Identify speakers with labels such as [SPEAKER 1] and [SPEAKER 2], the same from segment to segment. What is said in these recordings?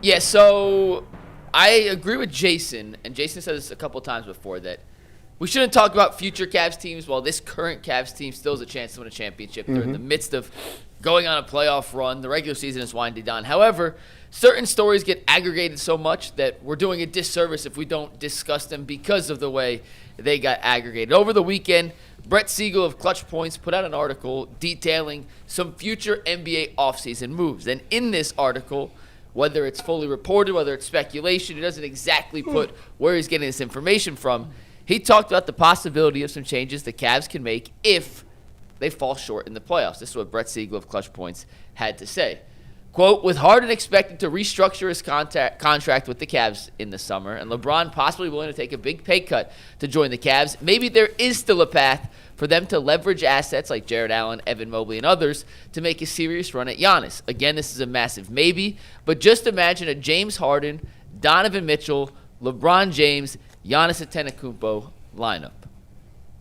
[SPEAKER 1] Yeah, so I agree with Jason, and Jason said this a couple times before, that we shouldn't talk about future Cavs teams while this current Cavs team still has a chance to win a championship. They're in the midst of going on a playoff run. The regular season is winding down. However, certain stories get aggregated so much that we're doing a disservice if we don't discuss them because of the way they got aggregated. Over the weekend, Brett Siegel of Clutch Points put out an article detailing some future NBA offseason moves. And in this article, whether it's fully reported, whether it's speculation, he doesn't exactly put where he's getting this information from. He talked about the possibility of some changes the Cavs can make if they fall short in the playoffs. This is what Brett Siegel of Clutch Points had to say. Quote, with Harden expected to restructure his contract with the Cavs in the summer and LeBron possibly willing to take a big pay cut to join the Cavs, maybe there is still a path for them to leverage assets like Jared Allen, Evan Mobley, and others to make a serious run at Giannis. Again, this is a massive maybe, but just imagine a James Harden, Donovan Mitchell, LeBron James, Giannis Antetokounmpo lineup.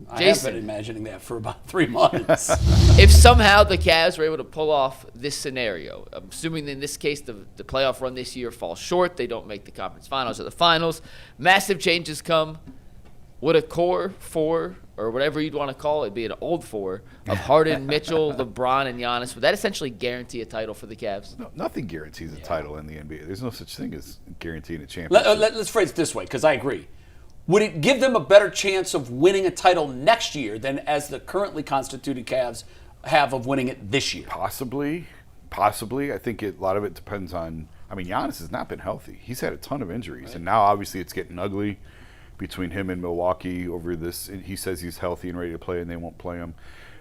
[SPEAKER 2] I have been imagining that for about 3 months.
[SPEAKER 1] If somehow the Cavs were able to pull off this scenario, I'm assuming in this case the playoff run this year falls short, they don't make the conference finals or the finals, massive changes come. Would a core four, or whatever you'd want to call it, be an old four, of Harden, Mitchell, LeBron, and Giannis, would that essentially guarantee a title for the Cavs?
[SPEAKER 3] No, nothing guarantees a title in the NBA. There's no such thing as guaranteeing a championship.
[SPEAKER 2] Let's phrase it this way, because I agree. Would it give them a better chance of winning a title next year than as the currently constituted Cavs have of winning it this year?
[SPEAKER 3] Possibly. I think a lot of it depends on. I mean, Giannis has not been healthy. He's had a ton of injuries, and now obviously it's getting ugly between him and Milwaukee over this. He says he's healthy and ready to play, and they won't play him.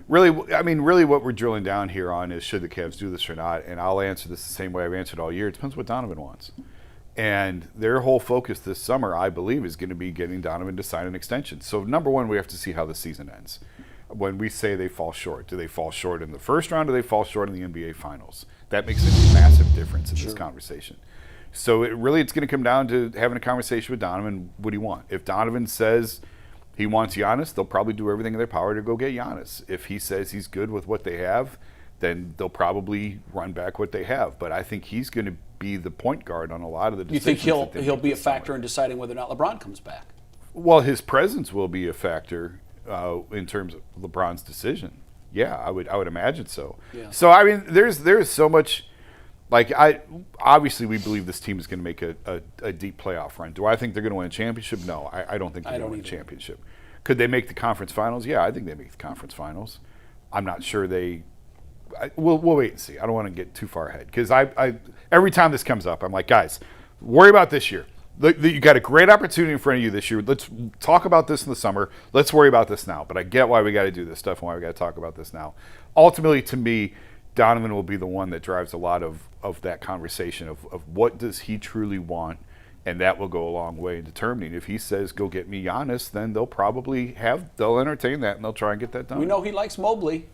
[SPEAKER 3] Really, what we're drilling down here on is should the Cavs do this or not, and I'll answer this the same way I've answered all year. It depends what Donovan wants. And their whole focus this summer, I believe, is going to be getting Donovan to sign an extension. So, number one, we have to see how the season ends. When we say they fall short, do they fall short in the first round or do they fall short in the NBA Finals? That makes a massive difference in this conversation. So, it's going to come down to having a conversation with Donovan. What do you want? If Donovan says he wants Giannis, they'll probably do everything in their power to go get Giannis. If he says he's good with what they have, then they'll probably run back what they have. But I think he's going to be the point guard on a lot of the decisions.
[SPEAKER 2] You think he'll be a factor in deciding whether or not LeBron comes back?
[SPEAKER 3] Well, his presence will be a factor in terms of LeBron's decision. Yeah, I would imagine so. Yeah. So I mean, there's so much. Like obviously we believe this team is going to make a deep playoff run. Do I think they're going to win a championship? No, I don't think they're going to win a championship. Could they make the conference finals? Yeah, I think they make the conference finals. I'm not sure they. We'll wait and see. I don't want to get too far ahead because I every time this comes up, I'm like, guys, worry about this year. You got a great opportunity in front of you this year. Let's talk about this in the summer. Let's worry about this now. But I get why we got to do this stuff and why we got to talk about this now. Ultimately, to me, Donovan will be the one that drives a lot of that conversation of what does he truly want, and that will go a long way in determining. If he says, go get me Giannis, then they'll entertain that and they'll try and get that done.
[SPEAKER 2] We know he likes Mobley.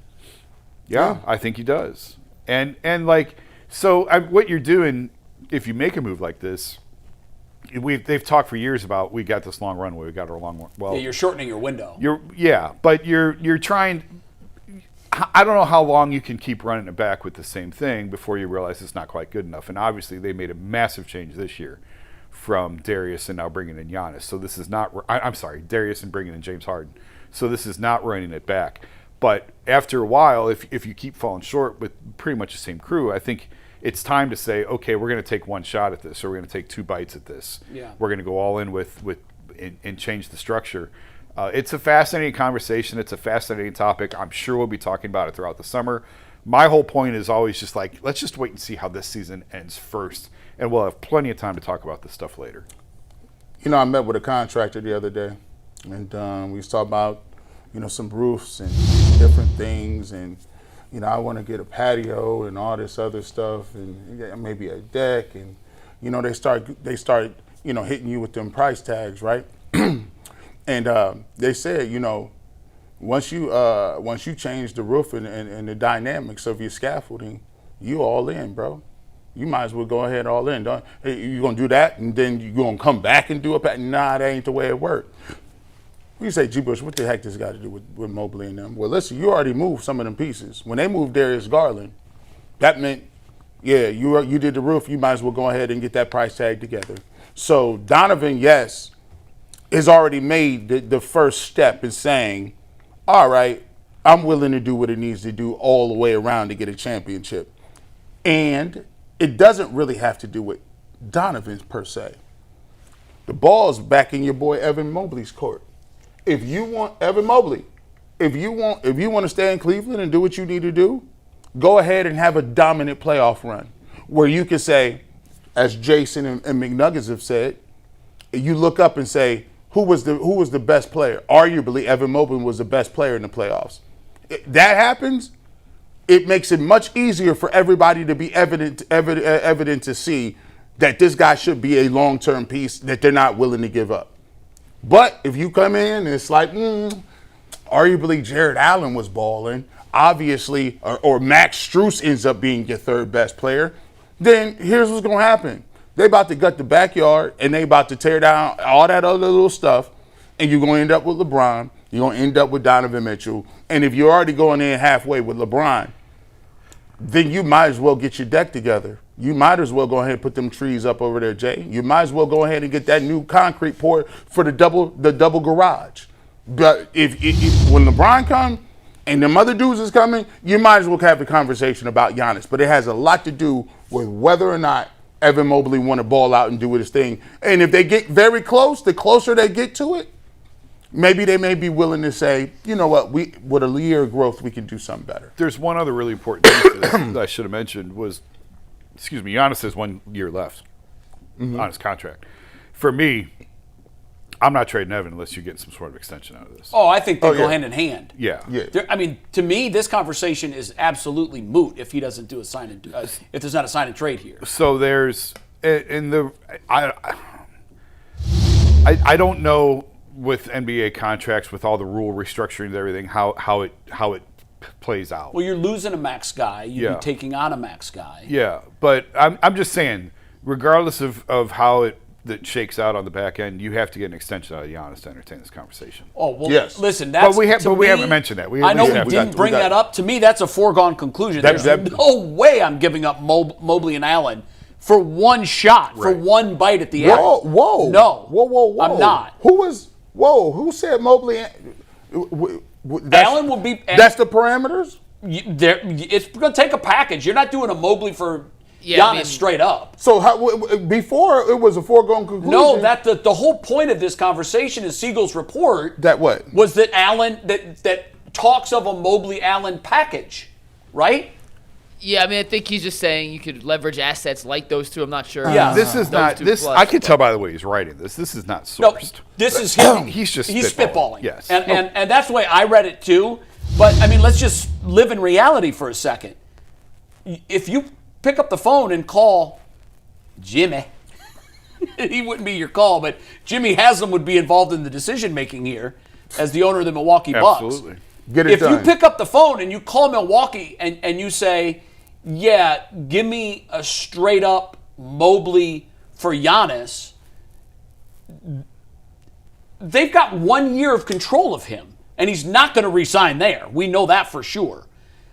[SPEAKER 3] Yeah, I think he does. And what you're doing, if you make a move like this, they've talked for years about we got this long runway, we got our long. Well,
[SPEAKER 2] yeah, you're shortening your window.
[SPEAKER 3] But you're trying. I don't know how long you can keep running it back with the same thing before you realize it's not quite good enough. And obviously, they made a massive change this year from Darius and now bringing in Giannis. So this is not. I'm sorry, Darius and bringing in James Harden. So this is not running it back. But after a while, if you keep falling short with pretty much the same crew, I think it's time to say, okay, we're going to take one shot at this, or we're going to take 2 bites at this.
[SPEAKER 2] Yeah.
[SPEAKER 3] We're going to go all in and change the structure. It's a fascinating conversation. It's a fascinating topic. I'm sure we'll be talking about it throughout the summer. My whole point is always just like, let's just wait and see how this season ends first, and we'll have plenty of time to talk about this stuff later.
[SPEAKER 4] You know, I met with a contractor the other day, and we was talking about, some roofs and different things, and I want to get a patio and all this other stuff, and maybe a deck, and they start hitting you with them price tags, right? And they said, once you change the roof and the dynamics of your scaffolding, you all in, bro. You might as well go ahead all in. Hey, you gonna do that, and then you gonna come back and do it? Nah, that ain't the way it works. You say, G. Bush, what the heck this got to do with Mobley and them? Well, listen, you already moved some of them pieces. When they moved Darius Garland, that meant Yeah, you did the roof. You might as well go ahead and get that price tag together. So Donovan, yes, has already made the first step in saying, all right, I'm willing to do what it needs to do all the way around to get a championship. And it doesn't really have to do with Donovan per se. The ball's back in your boy Evan Mobley's court. If you want Evan Mobley, if you want to stay in Cleveland and do what you need to do, go ahead and have a dominant playoff run where you can say, as Jason and McNuggets have said, you look up and say, who was the best player? Arguably, Evan Mobley was the best player in the playoffs. If that happens, it makes it much easier for everybody to be evident to see that this guy should be a long-term piece that they're not willing to give up. But if you come in and it's like, arguably Jared Allen was balling, obviously, or Max Strus ends up being your third best player, then here's what's going to happen. They about to gut the backyard and they about to tear down all that other little stuff, and you're going to end up with LeBron. You're going to end up with Donovan Mitchell. And if you're already going in halfway with LeBron, then you might as well get your deck together. You might as well go ahead and put them trees up over there, Jay. You might as well go ahead and get that new concrete poured for the double garage. But if when LeBron comes and them other dudes is coming, you might as well have the conversation about Giannis. But it has a lot to do with whether or not Evan Mobley want to ball out and do his thing. And if they get very close, the closer they get to it, maybe they may be willing to say, you know what, with a year of growth, we can do something better.
[SPEAKER 3] There's one other really important thing that I should have mentioned was, Giannis has 1 year left on his contract. For me, I'm not trading Evan unless you get some sort of extension out of this.
[SPEAKER 2] Oh, I think they go hand in hand.
[SPEAKER 3] Yeah.
[SPEAKER 2] I mean, to me, this conversation is absolutely moot if he doesn't do a sign and if there's not a sign and trade here.
[SPEAKER 3] So there's I don't know with NBA contracts with all the rule restructuring and everything how it plays out.
[SPEAKER 2] Well, you're losing a max guy. You'd be taking on a max guy.
[SPEAKER 3] Yeah, but I'm just saying, regardless of how that shakes out on the back end, you have to get an extension out of Giannis to entertain this conversation.
[SPEAKER 2] Oh, well,
[SPEAKER 4] yes.
[SPEAKER 2] Listen, that's
[SPEAKER 3] we haven't mentioned that.
[SPEAKER 2] I know we didn't bring that up. To me, that's a foregone conclusion. There's no way I'm giving up Mobley and Allen for one shot, for one bite at the end.
[SPEAKER 4] Whoa.
[SPEAKER 2] No.
[SPEAKER 4] Whoa.
[SPEAKER 2] I'm not.
[SPEAKER 4] Who said Mobley?
[SPEAKER 2] Allen will be.
[SPEAKER 4] That's the parameters?
[SPEAKER 2] It's going to take a package. You're not doing a Mobley for Giannis straight up.
[SPEAKER 4] So before it was a foregone conclusion.
[SPEAKER 2] No, that the whole point of this conversation is Siegel's report.
[SPEAKER 4] That what?
[SPEAKER 2] Was that Allen that talks of a Mobley-Allen package, right?
[SPEAKER 1] Yeah, I mean, I think he's just saying you could leverage assets like those two. I'm not sure.
[SPEAKER 2] Yeah.
[SPEAKER 3] This is not this. I can tell by the way he's writing this. This is not sourced.
[SPEAKER 2] No, this is him.
[SPEAKER 3] He's
[SPEAKER 2] spitballing.
[SPEAKER 3] Yes,
[SPEAKER 2] and that's the way I read it too. But I mean, let's just live in reality for a second. If you pick up the phone and call Jimmy, he wouldn't be your call, but Jimmy Haslam would be involved in the decision making here as the owner of the Milwaukee Bucks.
[SPEAKER 3] Absolutely.
[SPEAKER 4] Get it done.
[SPEAKER 2] If you pick up the phone and you call Milwaukee and you say, yeah, give me a straight up Mobley for Giannis, they've got 1 year of control of him, and he's not going to re-sign there. We know that for sure.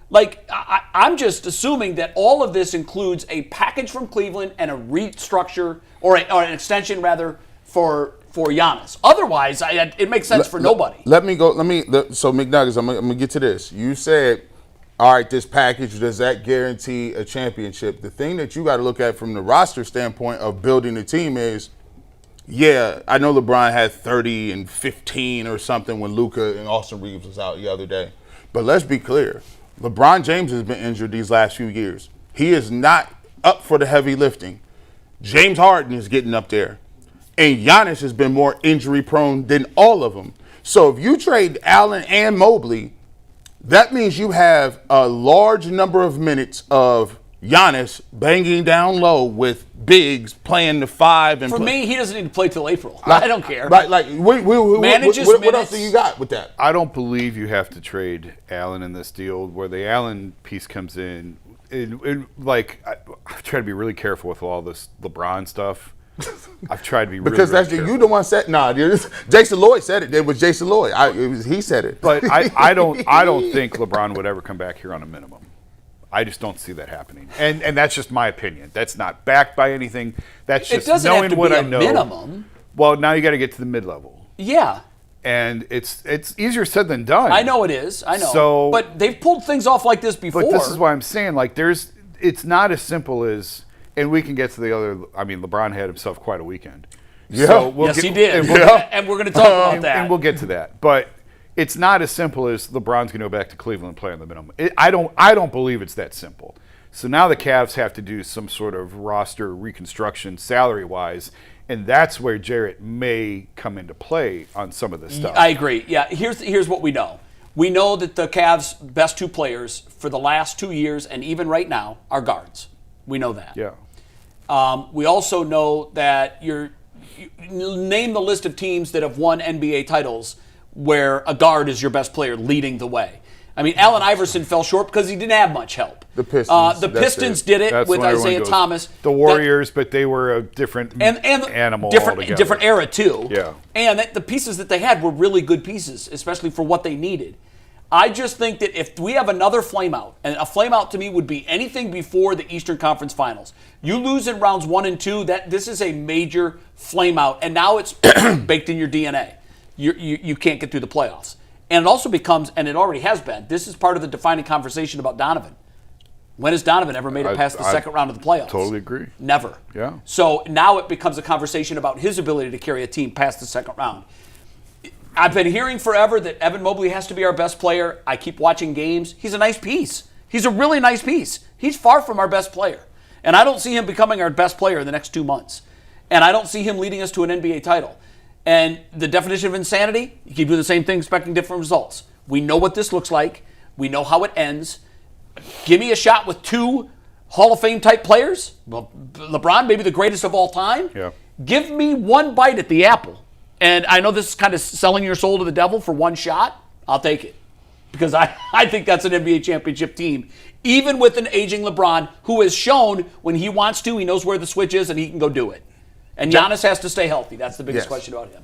[SPEAKER 2] Like, I'm just assuming that all of this includes a package from Cleveland and a restructure, or an extension, rather, for Giannis. Otherwise, it makes sense for nobody.
[SPEAKER 4] So McNuggets, I'm going to get to this. You said, all right, this package, does that guarantee a championship? The thing that you got to look at from the roster standpoint of building a team is, yeah, I know LeBron had 30 and 15 or something when Luka and Austin Reeves was out the other day. But let's be clear. LeBron James has been injured these last few years. He is not up for the heavy lifting. James Harden is getting up there. And Giannis has been more injury prone than all of them. So if you trade Allen and Mobley, that means you have a large number of minutes of Giannis banging down low with bigs playing the five. And
[SPEAKER 2] for me, he doesn't need to play till April. I don't care.
[SPEAKER 4] Right, what
[SPEAKER 2] minutes.
[SPEAKER 4] else do you got with that?
[SPEAKER 3] I don't believe you have to trade Allen in this deal where the Allen piece comes in. I've tried to be really careful with all this LeBron stuff. I've tried to be really,
[SPEAKER 4] because that's
[SPEAKER 3] careful.
[SPEAKER 4] You the one said Jason Lloyd said it. It was Jason Lloyd. He said it.
[SPEAKER 3] But I don't think LeBron would ever come back here on a minimum. I just don't see that happening. And that's just my opinion. That's not backed by anything. That's just
[SPEAKER 2] it doesn't
[SPEAKER 3] knowing
[SPEAKER 2] have to
[SPEAKER 3] what
[SPEAKER 2] be
[SPEAKER 3] I
[SPEAKER 2] a
[SPEAKER 3] know.
[SPEAKER 2] minimum.
[SPEAKER 3] Well, now you got to get to the mid-level.
[SPEAKER 2] Yeah.
[SPEAKER 3] And it's easier said than done.
[SPEAKER 2] I know it is. I know.
[SPEAKER 3] So,
[SPEAKER 2] but they've pulled things off like this before.
[SPEAKER 3] But this is why I'm saying, like, it's not as simple as, and we can get to the other, I mean, LeBron had himself quite a weekend.
[SPEAKER 4] Yeah.
[SPEAKER 3] So
[SPEAKER 2] Yes, he did. And we're going to talk about that.
[SPEAKER 3] And we'll get to that. But it's not as simple as LeBron's going to go back to Cleveland and play on the minimum. I don't believe it's that simple. So now the Cavs have to do some sort of roster reconstruction salary-wise, and that's where Jarrett may come into play on some of this stuff.
[SPEAKER 2] I agree. Yeah, here's what we know. We know that the Cavs' best two players for the last 2 years and even right now are guards. We know that.
[SPEAKER 3] Yeah.
[SPEAKER 2] We also know that you name the list of teams that have won NBA titles where a guard is your best player leading the way. I mean, Allen Iverson fell short because he didn't have much help.
[SPEAKER 4] The Pistons.
[SPEAKER 2] The Pistons did it
[SPEAKER 3] That's
[SPEAKER 2] with
[SPEAKER 3] when everyone
[SPEAKER 2] Isaiah
[SPEAKER 3] goes,
[SPEAKER 2] Thomas.
[SPEAKER 3] The Warriors, but they were a different animal altogether.
[SPEAKER 2] Different era, too.
[SPEAKER 3] Yeah.
[SPEAKER 2] And the pieces that they had were really good pieces, especially for what they needed. I just think that if we have another flameout, and a flameout to me would be anything before the Eastern Conference Finals. You lose in rounds 1 and 2, this is a major flameout, and now it's baked in your DNA. You can't get through the playoffs. And it also becomes, and it already has been, this is part of the defining conversation about Donovan. When has Donovan ever made it past the second round of the playoffs?
[SPEAKER 3] Totally agree.
[SPEAKER 2] Never.
[SPEAKER 3] Yeah.
[SPEAKER 2] So now it becomes a conversation about his ability to carry a team past the second round. I've been hearing forever that Evan Mobley has to be our best player. I keep watching games. He's a nice piece. He's a really nice piece. He's far from our best player. And I don't see him becoming our best player in the next 2 months. And I don't see him leading us to an NBA title. And the definition of insanity, you keep doing the same thing, expecting different results. We know what this looks like. We know how it ends. Give me a shot with 2 Hall of Fame type players. Well, LeBron, maybe the greatest of all time.
[SPEAKER 3] Yeah.
[SPEAKER 2] Give me one bite at the apple. And I know this is kind of selling your soul to the devil for one shot. I'll take it. Because I think that's an NBA championship team. Even with an aging LeBron who has shown when he wants to, he knows where the switch is and he can go do it. And Giannis has to stay healthy. That's the biggest question about him.